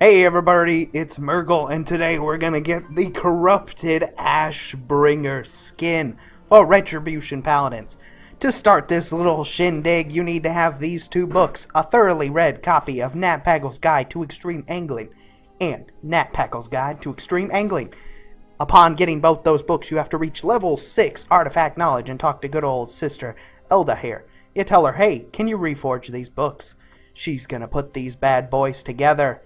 Hey everybody, it's Murgle, and today we're gonna get the corrupted Ashbringer skin for Retribution Paladins. To start this little shindig, you need to have these two books, a thoroughly read copy of Nat Paggle's Guide to Extreme Angling, and Nat Paggle's Guide to Extreme Angling. Upon getting both those books, you have to reach level 6 Artifact Knowledge and talk to good old sister Elda here. You tell her, hey, can you reforge these books? She's gonna put these bad boys together.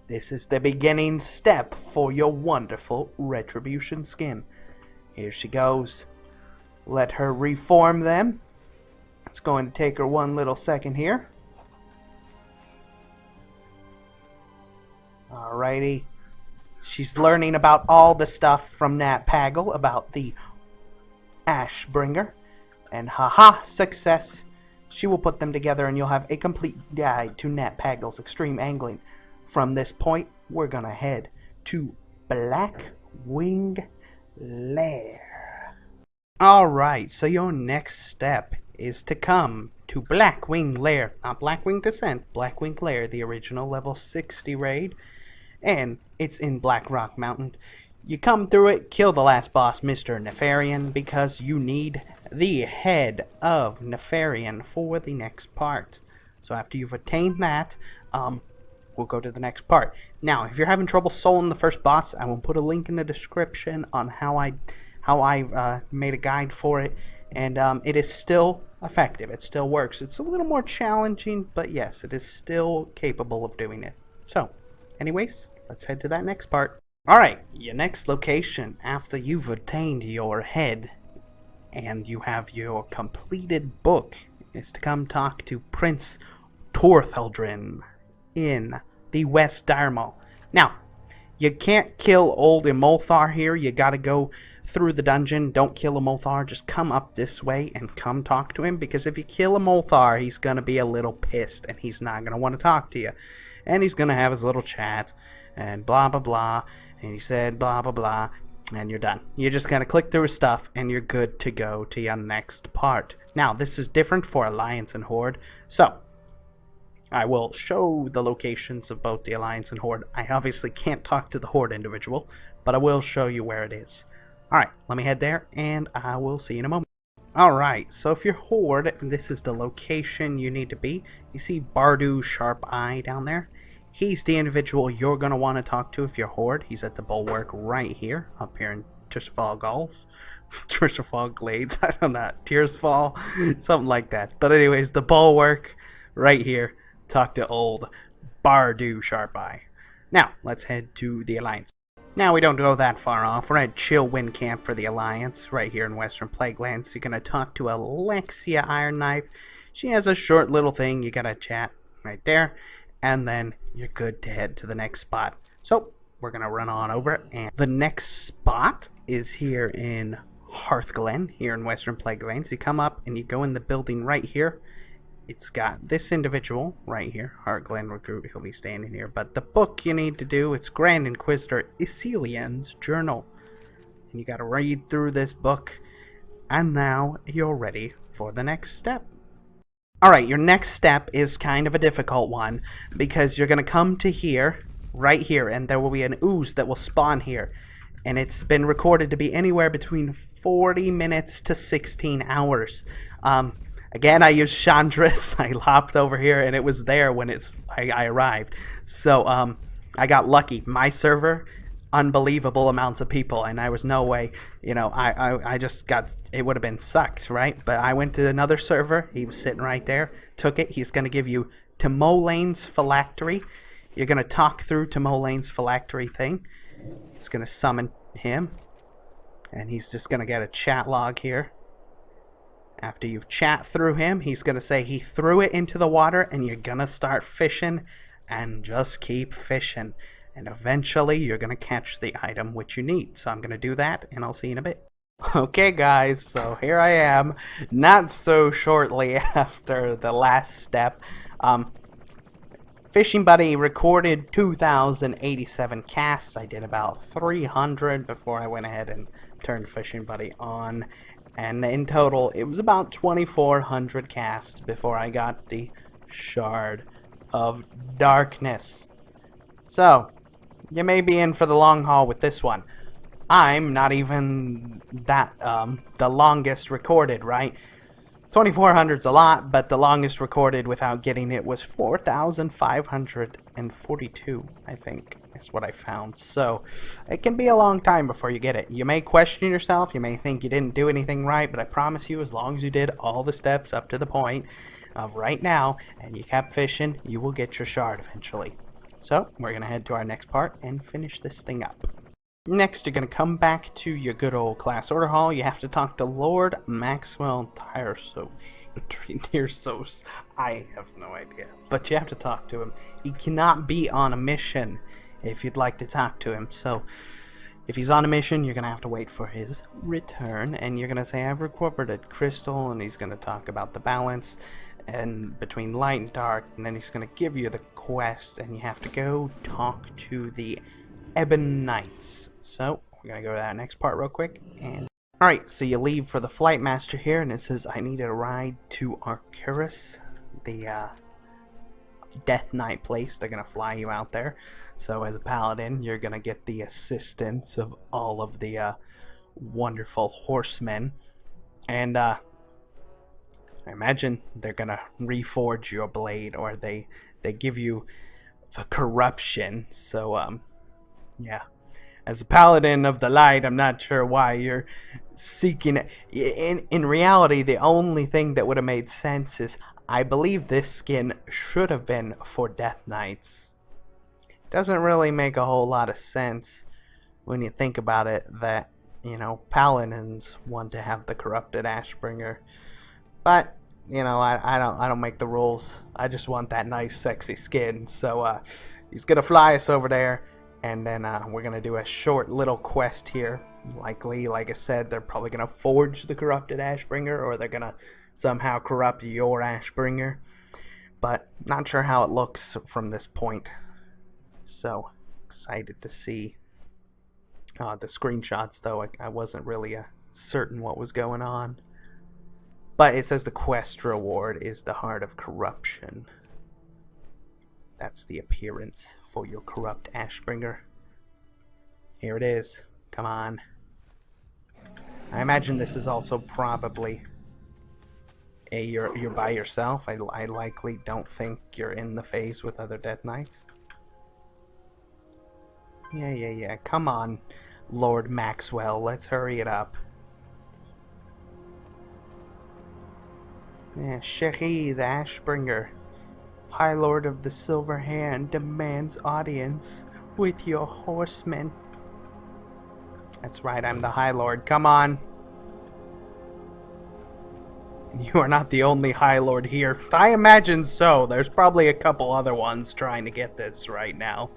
This is the beginning step for your wonderful Retribution skin. Here she goes. Let her reform them. It's going to take her one little second here. Alrighty. She's learning about all the stuff from Nat Paggle about the Ashbringer. And haha, success. She will put them together and you'll have a complete guide to Nat Paggle's Extreme Angling. From this point, we're gonna head to Blackwing Lair. Alright, so your next step is to come to Blackwing Lair. Not Blackwing Descent, Blackwing Lair, the original level 60 raid. And it's in Black Rock Mountain. You come through it, kill the last boss, Mr. Nefarian, because you need the head of Nefarian for the next part. So after you've attained that, we'll go to the next part. Now, if you're having trouble soloing the first boss, I will put a link in the description on how I made a guide for it, and it is still effective. It still works. It's a little more challenging, but yes, it is still capable of doing it. So, anyways, let's head to that next part. Alright, your next location after you've attained your head and you have your completed book is to come talk to Prince Tortheldrin in the West Diremall. Now, you can't kill old Imolthar here. You gotta go through the dungeon. Don't kill Imolthar. Just come up this way and come talk to him, because if you kill Imolthar, he's gonna be a little pissed and he's not gonna want to talk to you. And he's gonna have his little chat and blah blah blah, and he said blah blah blah, and you're done. You're just gonna click through his stuff and you're good to go to your next part. Now, this is different for Alliance and Horde, so I will show the locations of both the Alliance and Horde. I obviously can't talk to the Horde individual, but I will show you where it is. Alright, let me head there, and I will see you in a moment. Alright, so if you're Horde, this is the location you need to be. You see Bardu Sharp Eye down there? He's the individual you're going to want to talk to if you're Horde. He's at the Bulwark right here, up here in Tirsfall Gulf. Tirsfall Glades, I don't know, Tearsfall, something like that. But anyways, the Bulwark right here. Talk to old Bardu Sharp Eye. Now, let's head to the Alliance. Now, we don't go that far off. We're at Chill Wind Camp for the Alliance, right here in Western Plaguelands. You're going to talk to Alexia Iron Knife. She has a short little thing. You got to chat right there. And then you're good to head to the next spot. So, we're going to run on over. And the next spot is here in Hearthglen, here in Western Plaguelands. You come up and you go in the building right here. It's got this individual right here, Heartglen Recruit. He'll be standing here. But the book you need to do, it's Grand Inquisitor Isilian's Journal. And you got to read through this book. And now you're ready for the next step. Alright, your next step is kind of a difficult one, because you're going to come to here, right here, and there will be an ooze that will spawn here. And it's been recorded to be anywhere between 40 minutes to 16 hours. Again, I used Chandris. I hopped over here, and it was there when I arrived. So, I got lucky. My server, unbelievable amounts of people, and I was no way, you know, I just got, it would have been sucked, right? But I went to another server. He was sitting right there. Took it. He's going to give you Timolane's Phylactery. You're going to talk through Timolane's Phylactery thing. It's going to summon him, and he's just going to get a chat log here. After you've chat through him, he's going to say he threw it into the water, and you're going to start fishing and just keep fishing. And eventually you're going to catch the item which you need. So I'm going to do that, and I'll see you in a bit. Okay guys, so here I am, not so shortly after the last step. Fishing Buddy recorded 2,087 casts. I did about 300 before I went ahead and turned Fishing Buddy on. And in total, it was about 2,400 casts before I got the Shard of Darkness. So, you may be in for the long haul with this one. I'm not even that, the longest recorded, right? 2400's a lot, but the longest recorded without getting it was 4,542, I think, is what I found. So, it can be a long time before you get it. You may question yourself, you may think you didn't do anything right, but I promise you, as long as you did all the steps up to the point of right now, and you kept fishing, you will get your shard eventually. So, we're going to head to our next part and finish this thing up. Next, you're going to come back to your good old class order hall. You have to talk to Lord Maxwell Tyrsos. I have no idea. But you have to talk to him. He cannot be on a mission if you'd like to talk to him. So, if he's on a mission, you're going to have to wait for his return. And you're going to say, I've recovered a crystal. And he's going to talk about the balance and between light and dark. And then he's going to give you the quest. And you have to go talk to the Ebon Knights. So, we're going to go to that next part real quick. And alright, so you leave for the Flight Master here, and it says, I need a ride to Arcturus, the Death Knight place. They're going to fly you out there. So, as a paladin, you're going to get the assistance of all of the wonderful horsemen. And I imagine they're going to reforge your blade, or they give you the corruption. So, yeah. As a paladin of the light, I'm not sure why you're seeking it. In reality, the only thing that would have made sense is I believe this skin should have been for Death Knights. Doesn't really make a whole lot of sense when you think about it that, you know, paladins want to have the corrupted Ashbringer. But, you know, I don't make the rules. I just want that nice sexy skin. So he's gonna fly us over there. And then we're going to do a short little quest here. Likely, like I said, they're probably going to forge the corrupted Ashbringer, or they're going to somehow corrupt your Ashbringer. But not sure how it looks from this point. So, excited to see the screenshots, though. I wasn't really certain what was going on. But it says the quest reward is the Heart of Corruption. That's the appearance for your corrupt Ashbringer. Here it is. Come on. I imagine this is also probably you're by yourself. I likely don't think you're in the phase with other Death Knights. Yeah. Come on, Lord Maxwell. Let's hurry it up. Yeah, Shehi the Ashbringer, High Lord of the Silver Hand, demands audience with your horsemen. That's right, I'm the High Lord. Come on. You are not the only High Lord here. I imagine so. There's probably a couple other ones trying to get this right now.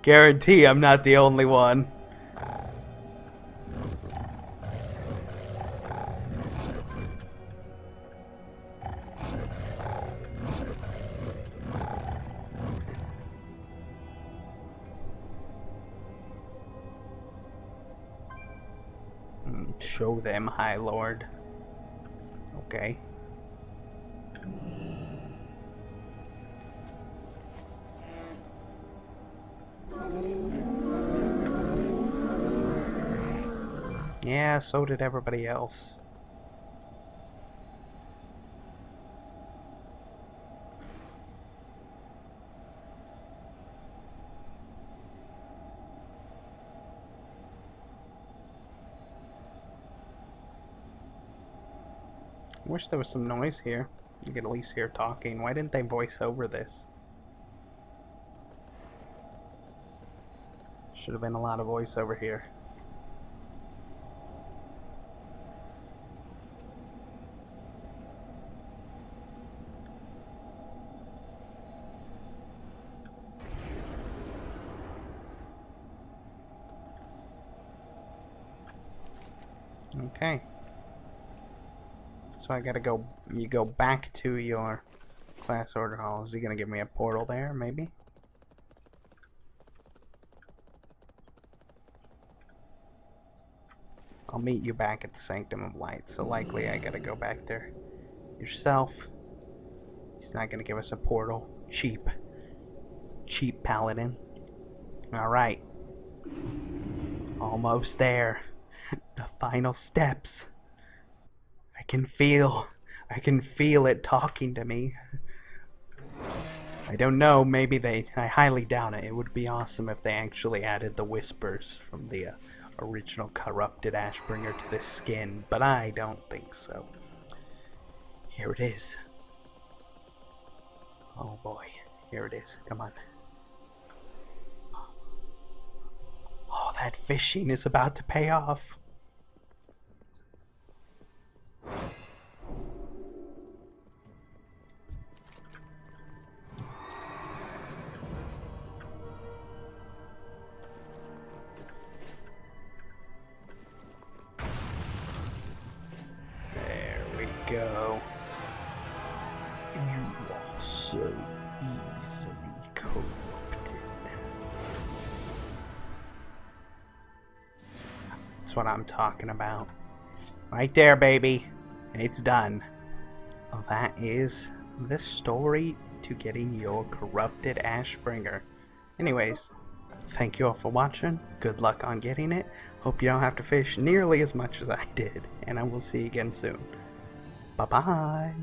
Guarantee I'm not the only one. Show them, High Lord. Okay. Yeah, so did everybody else. I wish there was some noise here. You could at least hear talking. Why didn't they voice over this? Should have been a lot of voiceover here. Okay. So I gotta go, you go back to your class order hall. Is he gonna give me a portal there, maybe? I'll meet you back at the Sanctum of Light, so likely I gotta go back there yourself. He's not gonna give us a portal. Cheap. Cheap Paladin. Alright. Almost there. The final steps. I can feel it talking to me. I don't know, maybe I highly doubt it. It would be awesome if they actually added the whispers from the original corrupted Ashbringer to this skin, but I don't think so. Here it is. Oh boy, here it is. Come on. Oh, that fishing is about to pay off. There we go. You are so easily corrupted. That's what I'm talking about. Right there, baby. It's done. That is the story to getting your corrupted Ashbringer. Anyways, thank you all for watching. Good luck on getting it. Hope you don't have to fish nearly as much as I did. And I will see you again soon. Bye-bye.